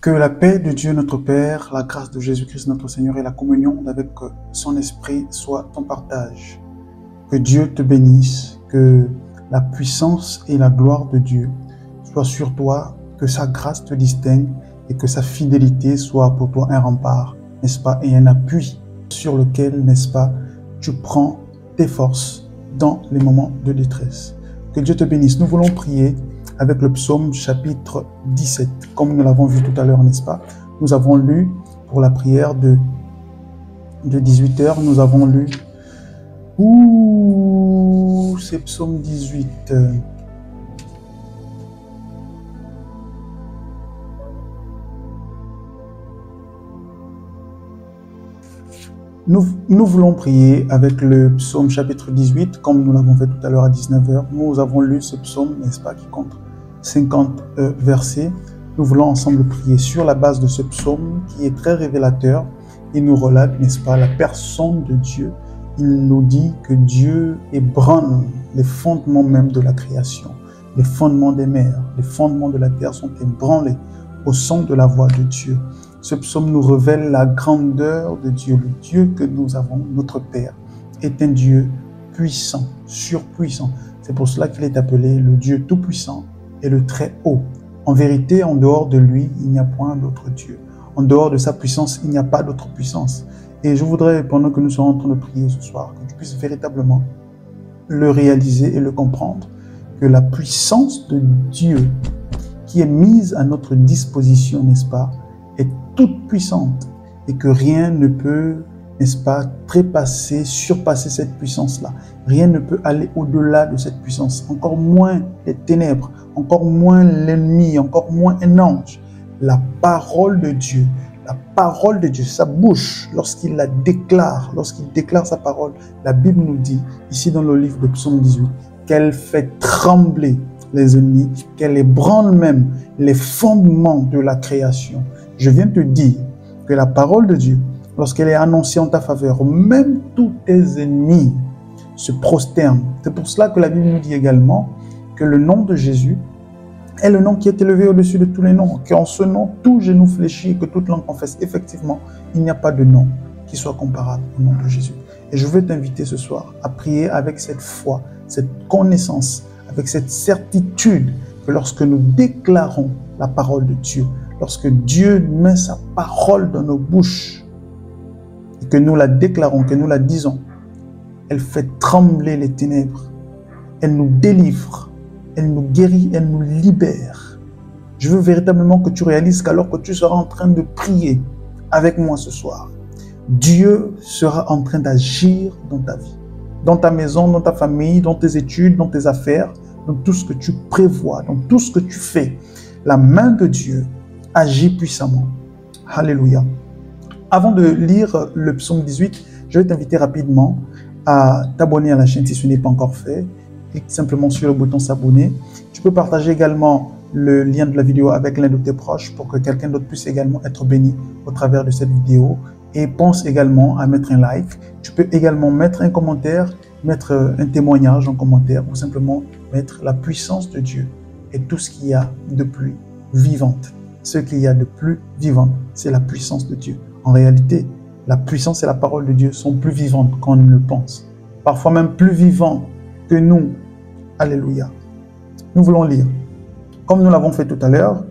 Que la paix de Dieu notre Père, la grâce de Jésus-Christ notre Seigneur et la communion avec son Esprit soient ton partage. Que Dieu te bénisse, que la puissance et la gloire de Dieu soient sur toi, que sa grâce te distingue et que sa fidélité soit pour toi un rempart, n'est-ce pas, et un appui sur lequel, n'est-ce pas, tu prends tes forces dans les moments de détresse. Que Dieu te bénisse. Nous voulons prier avec le psaume chapitre 17. Comme nous l'avons vu tout à l'heure, n'est-ce pas? Nous avons lu pour la prière de 18h, nous avons lu... c'est psaume 18. Nous voulons prier avec le psaume chapitre 18, comme nous l'avons fait tout à l'heure à 19h. Nous avons lu ce psaume, n'est-ce pas, qui compte 50 versets. Nous voulons ensemble prier sur la base de ce psaume qui est très révélateur. Il nous relate, n'est-ce pas, la personne de Dieu. Il nous dit que Dieu ébranle les fondements même de la création. Les fondements des mers, les fondements de la terre sont ébranlés au son de la voix de Dieu. Ce psaume nous révèle la grandeur de Dieu. Le Dieu que nous avons, notre Père, est un Dieu puissant, surpuissant. C'est pour cela qu'il est appelé le Dieu tout-puissant et le Très-Haut. En vérité, en dehors de lui, il n'y a point d'autre Dieu. En dehors de sa puissance, il n'y a pas d'autre puissance. Et je voudrais, pendant que nous sommes en train de prier ce soir, que tu puisses véritablement le réaliser et le comprendre, que la puissance de Dieu qui est mise à notre disposition, n'est-ce pas, est toute puissante et que rien ne peut, n'est-ce pas, trépasser, surpasser cette puissance-là. Rien ne peut aller au-delà de cette puissance, encore moins les ténèbres, encore moins l'ennemi, encore moins un ange. La parole de Dieu, sa bouche, lorsqu'il la déclare, lorsqu'il déclare sa parole, la Bible nous dit, ici dans le livre de Psaume 18, qu'elle fait trembler les ennemis, qu'elle ébranle même les fondements de la création. Je viens te dire que la parole de Dieu, lorsqu'elle est annoncée en ta faveur, même tous tes ennemis se prosternent. C'est pour cela que la Bible nous dit également que le nom de Jésus est le nom qui est élevé au-dessus de tous les noms, qu'en ce nom, tout genou fléchit et que toute langue confesse. Effectivement, il n'y a pas de nom qui soit comparable au nom de Jésus. Et je veux t'inviter ce soir à prier avec cette foi, cette connaissance, avec cette certitude que lorsque nous déclarons la parole de Dieu, lorsque Dieu met sa parole dans nos bouches et que nous la déclarons, que nous la disons, elle fait trembler les ténèbres, elle nous délivre, elle nous guérit, elle nous libère. Je veux véritablement que tu réalises qu'alors que tu seras en train de prier avec moi ce soir, Dieu sera en train d'agir dans ta vie, dans ta maison, dans ta famille, dans tes études, dans tes affaires, dans tout ce que tu prévois, dans tout ce que tu fais. La main de Dieu agit puissamment. Alléluia. Avant de lire le psaume 18, je vais t'inviter rapidement à t'abonner à la chaîne si ce n'est pas encore fait. Clique simplement sur le bouton s'abonner. Tu peux partager également le lien de la vidéo avec l'un de tes proches pour que quelqu'un d'autre puisse également être béni au travers de cette vidéo. Et pense également à mettre un like. Tu peux également mettre un commentaire, mettre un témoignage en commentaire ou simplement mettre la puissance de Dieu et tout ce qu'il y a de plus vivante. Ce qu'il y a de plus vivant, c'est la puissance de Dieu. En réalité, la puissance et la parole de Dieu sont plus vivantes qu'on ne le pense. Parfois même plus vivantes que nous. Alléluia. Nous voulons lire. Comme nous l'avons fait tout à l'heure,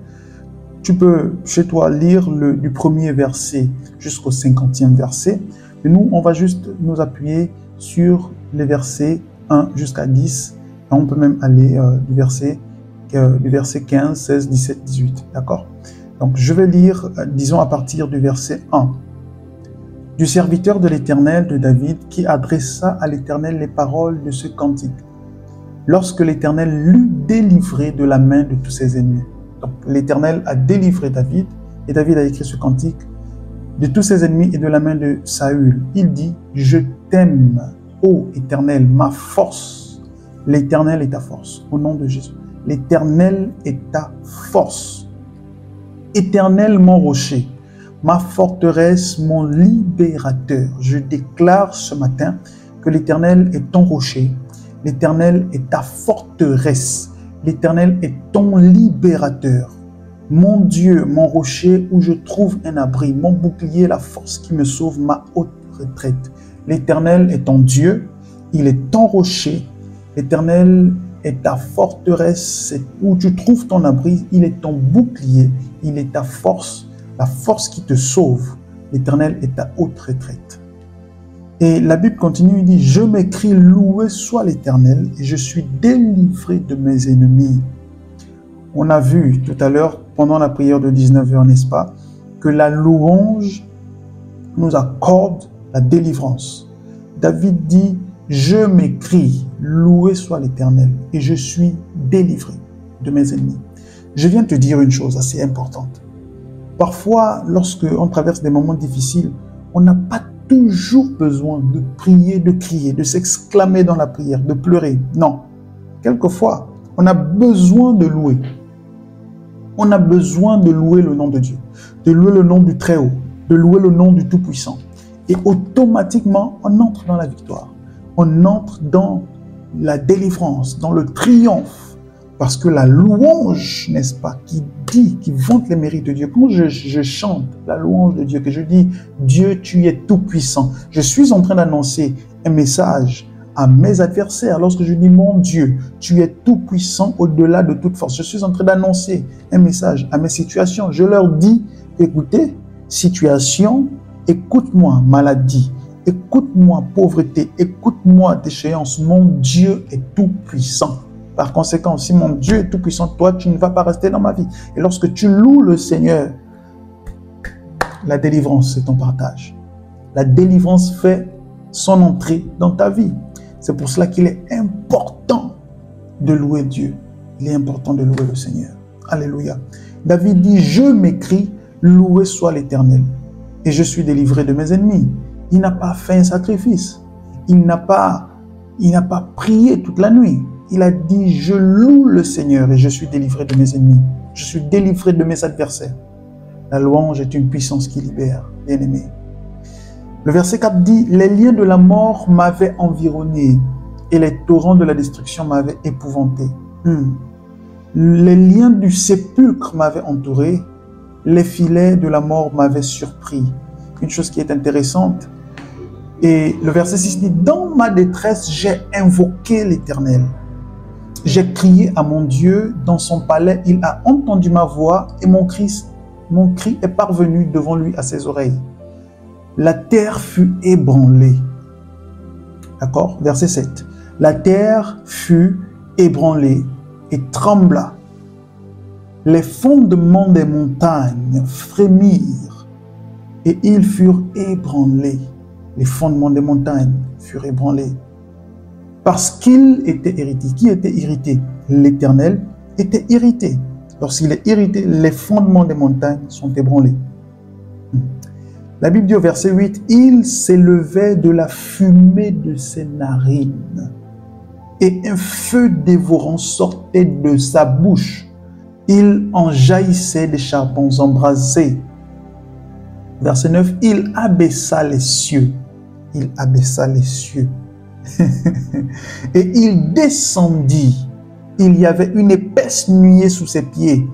tu peux chez toi lire du premier verset jusqu'au 50e verset. Et nous, on va juste nous appuyer sur les versets 1 jusqu'à 10. Et on peut même aller du verset 15, 16, 17, 18. D'accord? Donc, je vais lire, disons, à partir du verset 1. Du serviteur de l'Éternel de David qui adressa à l'Éternel les paroles de ce cantique. Lorsque l'Éternel l'eut délivré de la main de tous ses ennemis. Donc, l'Éternel a délivré David et David a écrit ce cantique de tous ses ennemis et de la main de Saül. Il dit, je t'aime, ô Éternel, ma force. L'Éternel est ta force, au nom de Jésus. L'Éternel est ta force. Éternel, mon rocher, ma forteresse, mon libérateur. Je déclare ce matin que l'Éternel est ton rocher, l'Éternel est ta forteresse, l'Éternel est ton libérateur. Mon Dieu, mon rocher où je trouve un abri, mon bouclier, la force qui me sauve, ma haute retraite. L'Éternel est ton Dieu, il est ton rocher. L'Éternel est ta forteresse, c'est où tu trouves ton abri, il est ton bouclier, il est ta force, la force qui te sauve. L'Éternel est ta haute retraite. Et la Bible continue, il dit, je m'écris, loué soit l'Éternel, et je suis délivré de mes ennemis. On a vu tout à l'heure, pendant la prière de 19h, n'est-ce pas, que la louange nous accorde la délivrance. David dit, je m'écris, loué soit l'Éternel, et je suis délivré de mes ennemis. Je viens te dire une chose assez importante. Parfois, lorsque on traverse des moments difficiles, on n'a pas toujours besoin de prier, de crier, de s'exclamer dans la prière, de pleurer. Non. Quelquefois, on a besoin de louer. On a besoin de louer le nom de Dieu, de louer le nom du Très-Haut, de louer le nom du Tout-Puissant. Et automatiquement, on entre dans la victoire. On entre dans la délivrance, dans le triomphe. Parce que la louange, n'est-ce pas, qui dit, qui vante les mérites de Dieu. Quand je chante la louange de Dieu, que je dis, Dieu, tu es tout-puissant, je suis en train d'annoncer un message à mes adversaires. Lorsque je dis, mon Dieu, tu es tout-puissant au-delà de toute force. Je suis en train d'annoncer un message à mes situations. Je leur dis, écoutez, situation, écoute-moi, maladie, écoute-moi, pauvreté, écoute-moi, déchéance. Mon Dieu est tout-puissant. Par conséquent, si mon Dieu est tout-puissant, toi, tu ne vas pas rester dans ma vie. Et lorsque tu loues le Seigneur, la délivrance, c'est ton partage. La délivrance fait son entrée dans ta vie. C'est pour cela qu'il est important de louer Dieu. Il est important de louer le Seigneur. Alléluia. David dit, je m'écris, loué soit l'Éternel. Et je suis délivré de mes ennemis. Il n'a pas fait un sacrifice. Il n'a pas prié toute la nuit. Il a dit, je loue le Seigneur et je suis délivré de mes ennemis. Je suis délivré de mes adversaires. La louange est une puissance qui libère, bien-aimé. Le verset 4 dit, les liens de la mort m'avaient environné et les torrents de la destruction m'avaient épouvanté. Les liens du sépulcre m'avaient entouré, les filets de la mort m'avaient surpris. Une chose qui est intéressante, et le verset 6 dit, dans ma détresse, j'ai invoqué l'Éternel. J'ai crié à mon Dieu dans son palais, il a entendu ma voix et mon cri est parvenu devant lui à ses oreilles. La terre fut ébranlée. D'accord? Verset 7. La terre fut ébranlée et trembla. Les fondements des montagnes frémirent et ils furent ébranlés. Les fondements des montagnes furent ébranlés. Parce qu'il était irrité. Qui était irrité? L'Éternel était irrité. Lorsqu'il est irrité, les fondements des montagnes sont ébranlés. La Bible dit au verset 8, « Il s'élevait de la fumée de ses narines, et un feu dévorant sortait de sa bouche. Il en jaillissait des charbons embrasés. » Verset 9, « Il abaissa les cieux. » Il abaissa les cieux. Et il descendit. Il y avait une épaisse nuée sous ses pieds.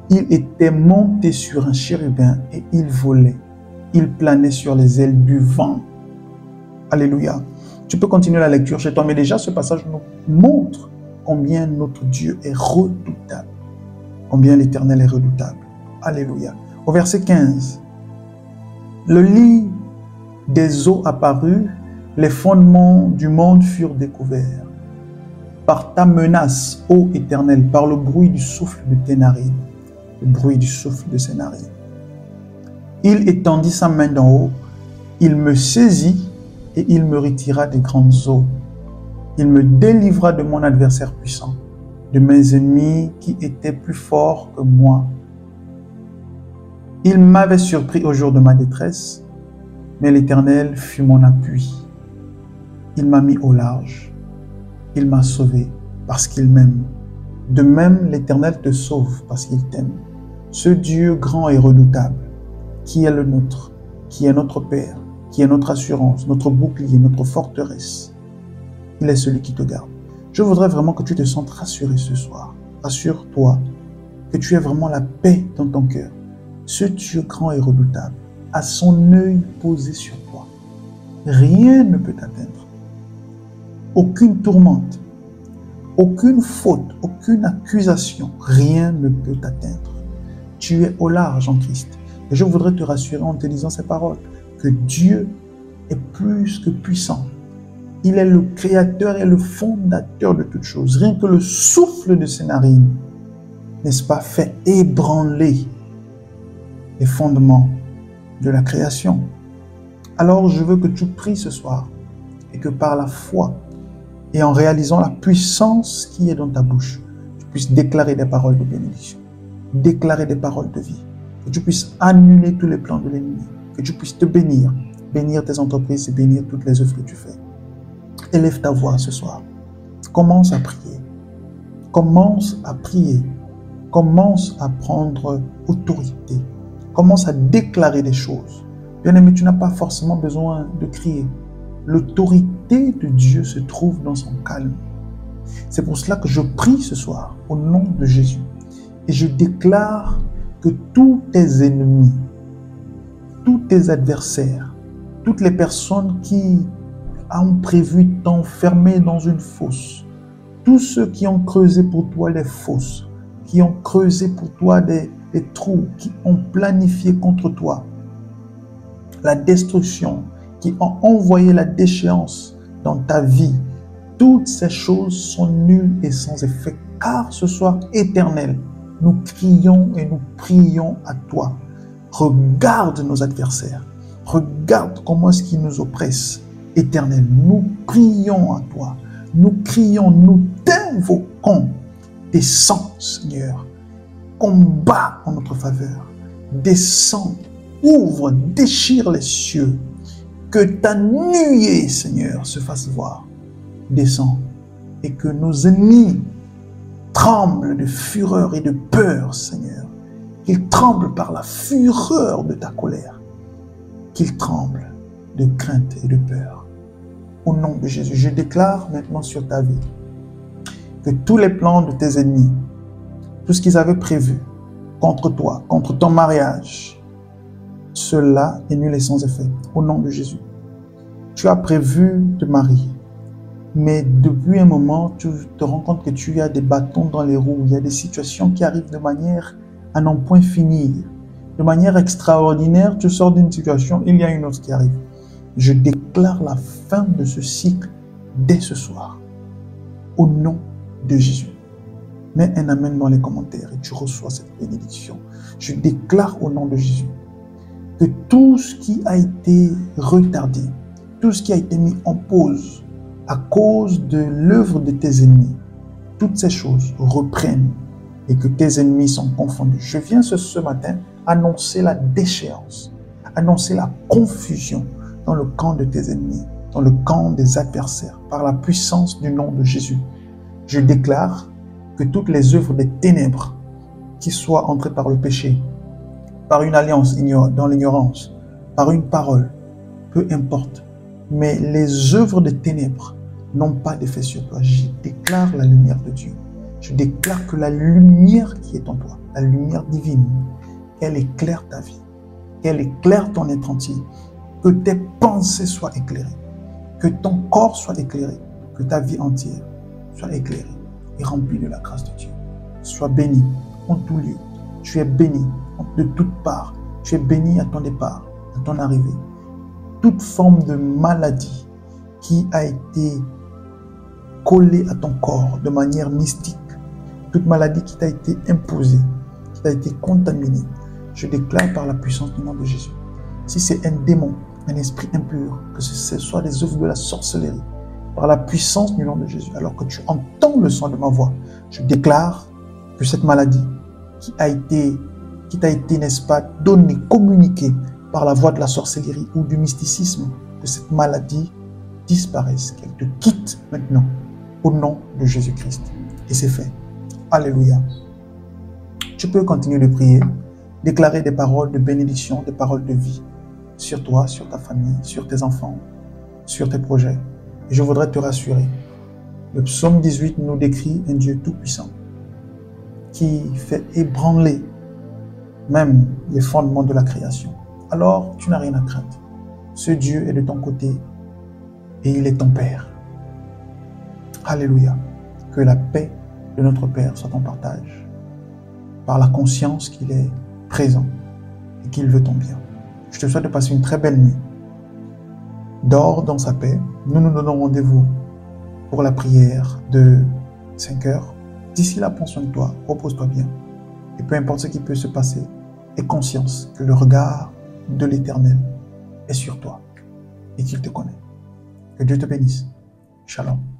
Il était monté sur un chérubin et il volait. Il planait sur les ailes du vent. Alléluia. Tu peux continuer la lecture chez toi, mais déjà ce passage nous montre combien notre Dieu est redoutable. Combien l'Éternel est redoutable. Alléluia. Au verset 15. Le lit des eaux apparut, les fondements du monde furent découverts. Par ta menace, ô Éternel, par le bruit du souffle de tes narines. Le bruit du souffle de ses narines. Il étendit sa main d'en haut, il me saisit et il me retira des grandes eaux. Il me délivra de mon adversaire puissant, de mes ennemis qui étaient plus forts que moi. Il m'avait surpris au jour de ma détresse, mais l'Éternel fut mon appui. Il m'a mis au large. Il m'a sauvé parce qu'il m'aime. De même, l'Éternel te sauve parce qu'il t'aime. Ce Dieu grand et redoutable, qui est le nôtre, qui est notre Père, qui est notre assurance, notre bouclier, notre forteresse, il est celui qui te garde. Je voudrais vraiment que tu te sentes rassuré ce soir. Rassure-toi que tu aies vraiment la paix dans ton cœur. Ce Dieu grand et redoutable a son œil posé sur toi. Rien ne peut t'atteindre. Aucune tourmente, aucune faute, aucune accusation, rien ne peut t'atteindre. Tu es au large en Christ. Et je voudrais te rassurer en te disant ces paroles, que Dieu est plus que puissant. Il est le créateur et le fondateur de toutes choses. Rien que le souffle de ses narines, n'est-ce pas, fait ébranler les fondements de la création. Alors je veux que tu pries ce soir et que par la foi et en réalisant la puissance qui est dans ta bouche, tu puisses déclarer des paroles de bénédiction, déclarer des paroles de vie, que tu puisses annuler tous les plans de l'ennemi, que tu puisses te bénir, bénir tes entreprises et bénir toutes les œuvres que tu fais. Élève ta voix ce soir. Commence à prier. Commence à prier. Commence à prendre autorité. Commence à déclarer des choses. Bien-aimé, tu n'as pas forcément besoin de crier. L'autorité de Dieu se trouve dans son calme. C'est pour cela que je prie ce soir au nom de Jésus. Et je déclare que tous tes ennemis, tous tes adversaires, toutes les personnes qui ont prévu t'enfermer dans une fosse, tous ceux qui ont creusé pour toi les fosses, qui ont creusé pour toi des trous, qui ont planifié contre toi la destruction, qui ont envoyé la déchéance dans ta vie, toutes ces choses sont nulles et sans effet, car ce soir éternel, nous crions et nous prions à toi. Regarde nos adversaires, regarde comment est-ce qu'ils nous oppressent. Éternel, nous prions à toi, nous crions, nous t'invoquons. Descends, Seigneur, combat en notre faveur. Descends, ouvre, déchire les cieux. Que ta nuée, Seigneur, se fasse voir. Descends et que nos ennemis tremblent de fureur et de peur, Seigneur. Qu'ils tremblent par la fureur de ta colère. Qu'ils tremblent de crainte et de peur. Au nom de Jésus, je déclare maintenant sur ta vie que tous les plans de tes ennemis, tout ce qu'ils avaient prévu contre toi, contre ton mariage, cela est nul et sans effet. Au nom de Jésus. Tu as prévu te marier, mais depuis un moment, tu te rends compte que tu as des bâtons dans les roues. Il y a des situations qui arrivent de manière à n'en point finir. De manière extraordinaire, tu sors d'une situation, il y a une autre qui arrive. Je déclare la fin de ce cycle dès ce soir. Au nom de Jésus. Mets un amen dans les commentaires et tu reçois cette bénédiction. Je déclare au nom de Jésus que tout ce qui a été retardé, tout ce qui a été mis en pause à cause de l'œuvre de tes ennemis, toutes ces choses reprennent et que tes ennemis sont confondus. Je viens ce matin annoncer la déchéance, annoncer la confusion dans le camp de tes ennemis, dans le camp des adversaires, par la puissance du nom de Jésus. Je déclare que toutes les œuvres des ténèbres qui soient entrées par le péché, par une alliance dans l'ignorance, par une parole, peu importe, mais les œuvres des ténèbres n'ont pas d'effet sur toi. Je déclare la lumière de Dieu. Je déclare que la lumière qui est en toi, la lumière divine, qu'elle éclaire ta vie, qu'elle éclaire ton être entier, que tes pensées soient éclairées, que ton corps soit éclairé, que ta vie entière soit éclairée et remplie de la grâce de Dieu. Sois béni en tout lieu. Tu es béni de toutes parts. Tu es béni à ton départ, à ton arrivée. Toute forme de maladie qui a été collée à ton corps de manière mystique, toute maladie qui t'a été imposée, qui t'a été contaminée, je déclare par la puissance du nom de Jésus. Si c'est un démon, un esprit impur, que ce soit des œuvres de la sorcellerie, par la puissance du nom de Jésus, alors que tu entends le son de ma voix, je déclare que cette maladie qui t'a été, n'est-ce pas, donnée, communiquée par la voie de la sorcellerie ou du mysticisme, que cette maladie disparaisse, qu'elle te quitte maintenant, au nom de Jésus-Christ. Et c'est fait. Alléluia. Tu peux continuer de prier, déclarer des paroles de bénédiction, des paroles de vie sur toi, sur ta famille, sur tes enfants, sur tes projets. Et je voudrais te rassurer. Le psaume 18 nous décrit un Dieu tout-puissant qui fait ébranler même les fondements de la création, alors tu n'as rien à craindre. Ce Dieu est de ton côté et il est ton Père. Alléluia. Que la paix de notre Père soit en partage par la conscience qu'il est présent et qu'il veut ton bien. Je te souhaite de passer une très belle nuit. Dors dans sa paix. Nous nous donnons rendez-vous pour la prière de 5 heures. D'ici là, prends soin de toi, repose-toi bien. Et peu importe ce qui peut se passer, aie conscience que le regard de l'Éternel est sur toi et qu'il te connaît. Que Dieu te bénisse. Shalom.